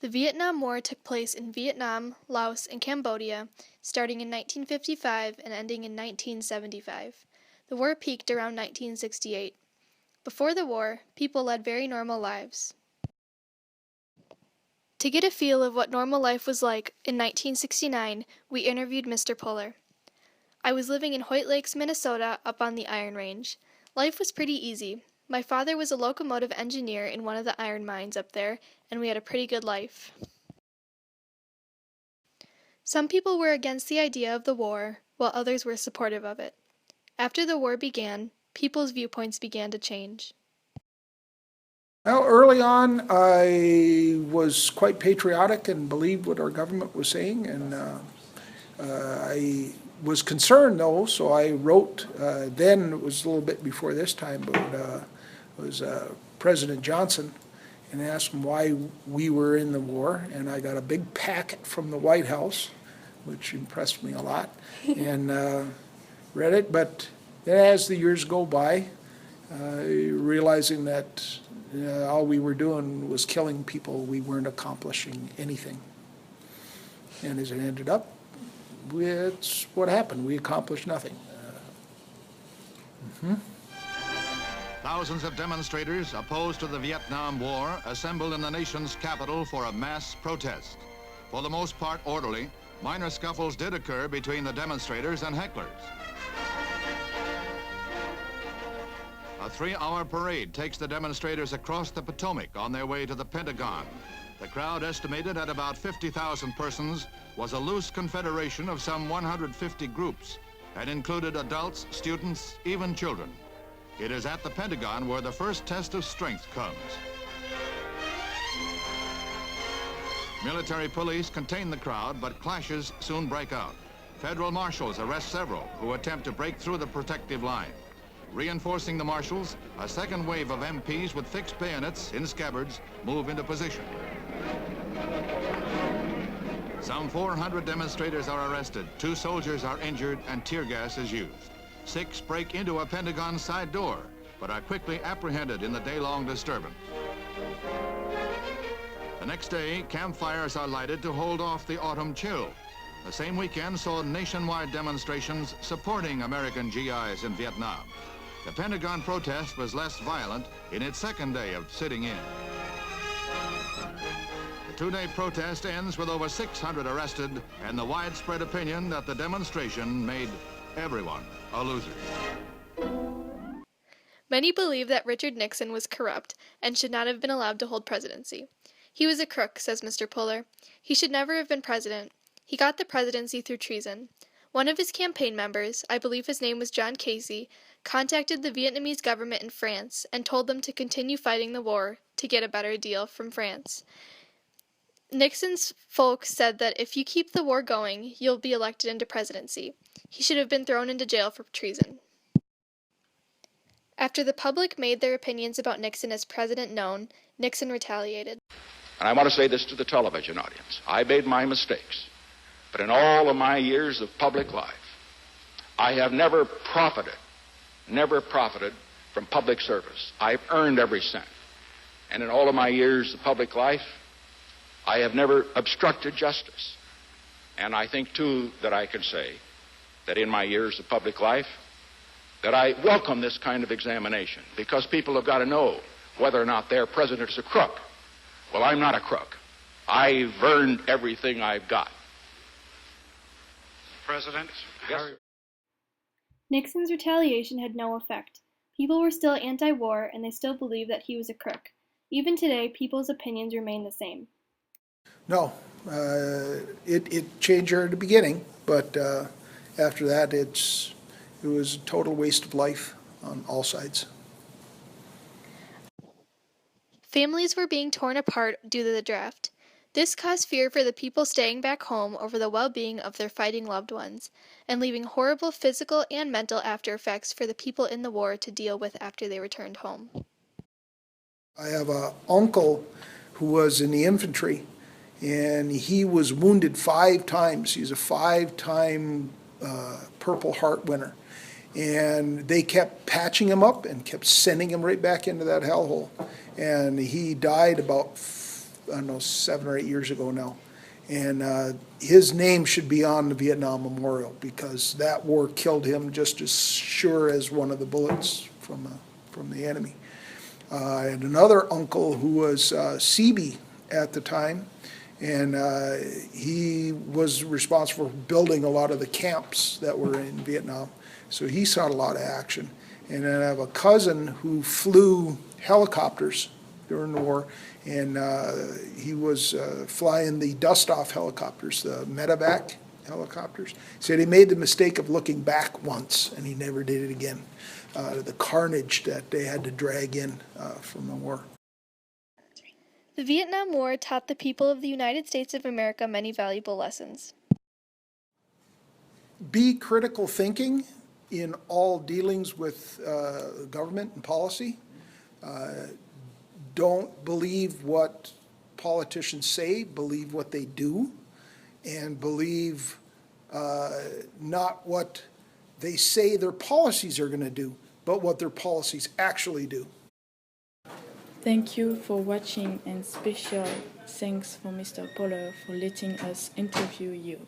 The Vietnam War took place in Vietnam, Laos, and Cambodia, starting in 1955 and ending in 1975. The war peaked around 1968. Before the war, people led very normal lives. To get a feel of what normal life was like in 1969, we interviewed Mr. Puller. I was living in Hoyt Lakes, Minnesota, up on the Iron Range. Life was pretty easy. My father was a locomotive engineer in one of the iron mines up there, and we had a pretty good life. Some people were against the idea of the war, while others were supportive of it. After the war began, people's viewpoints began to change. Well, early on, I was quite patriotic and believed what our government was saying, and I was concerned, though, so I wrote, then it was a little bit before this time, but it was President Johnson, and asked him why we were in the war, and I got a big packet from the White House, which impressed me a lot, and read it, but then as the years go by, realizing that all we were doing was killing people, we weren't accomplishing anything. And as it ended up, it's what happened. We accomplished nothing. Thousands of demonstrators opposed to the Vietnam War assembled in the nation's capital for a mass protest. For the most part orderly, minor scuffles did occur between the demonstrators and hecklers. A 3-hour parade takes the demonstrators across the Potomac on their way to the Pentagon. The crowd, estimated at about 50,000 persons, was a loose confederation of some 150 groups and included adults, students, even children. It is at the Pentagon where the first test of strength comes. Military police contain the crowd, but clashes soon break out. Federal marshals arrest several who attempt to break through the protective line. Reinforcing the marshals, a second wave of MPs with fixed bayonets in scabbards move into position. Some 400 demonstrators are arrested, 2 soldiers are injured, and tear gas is used. 6 break into a Pentagon side door, but are quickly apprehended in the day-long disturbance. The next day, campfires are lighted to hold off the autumn chill. The same weekend saw nationwide demonstrations supporting American GIs in Vietnam. The Pentagon protest was less violent in its second day of sitting in. The 2-day protest ends with over 600 arrested and the widespread opinion that the demonstration made everyone a loser. Many believe that Richard Nixon was corrupt and should not have been allowed to hold presidency. He was a crook, says Mr. Puller. He should never have been president. He got the presidency through treason. One of his campaign members, I believe his name was John Casey, contacted the Vietnamese government in France and told them to continue fighting the war to get a better deal from France. Nixon's folks said that if you keep the war going, you'll be elected into presidency. He should have been thrown into jail for treason. After the public made their opinions about Nixon as president known, Nixon retaliated. And I want to say this to the television audience. I made my mistakes, but in all of my years of public life, I have never profited from public service. I've earned every cent. And in all of my years of public life, I have never obstructed justice. And I think, too, that I can say that in my years of public life, that I welcome this kind of examination, because people have got to know whether or not their president is a crook. Well, I'm not a crook. I've earned everything I've got. President? Yes. Nixon's retaliation had no effect. People were still anti-war, and they still believed that he was a crook. Even today, people's opinions remain the same. No, it changed her at the beginning, but after that, it was a total waste of life on all sides. Families were being torn apart due to the draft. This caused fear for the people staying back home over the well-being of their fighting loved ones, and leaving horrible physical and mental after effects for the people in the war to deal with after they returned home. I have an uncle who was in the infantry, and he was wounded 5 times. He's a 5-time Purple Heart winner. And they kept patching him up and kept sending him right back into that hellhole. And he died about I don't know, 7 or 8 years ago now. And his name should be on the Vietnam Memorial because that war killed him just as sure as one of the bullets from the enemy. I had another uncle who was Seabee at the time, and he was responsible for building a lot of the camps that were in Vietnam. So he saw a lot of action. And then I have a cousin who flew helicopters during the war, and he was flying the dust-off helicopters, the medevac helicopters. He said he made the mistake of looking back once, and he never did it again. The carnage that they had to drag in from the war. The Vietnam War taught the people of the United States of America many valuable lessons. Be critical thinking in all dealings with government and policy. Don't believe what politicians say, believe what they do, and believe not what they say their policies are going to do, but what their policies actually do. Thank you for watching, and special thanks for Mr. Poehler for letting us interview you.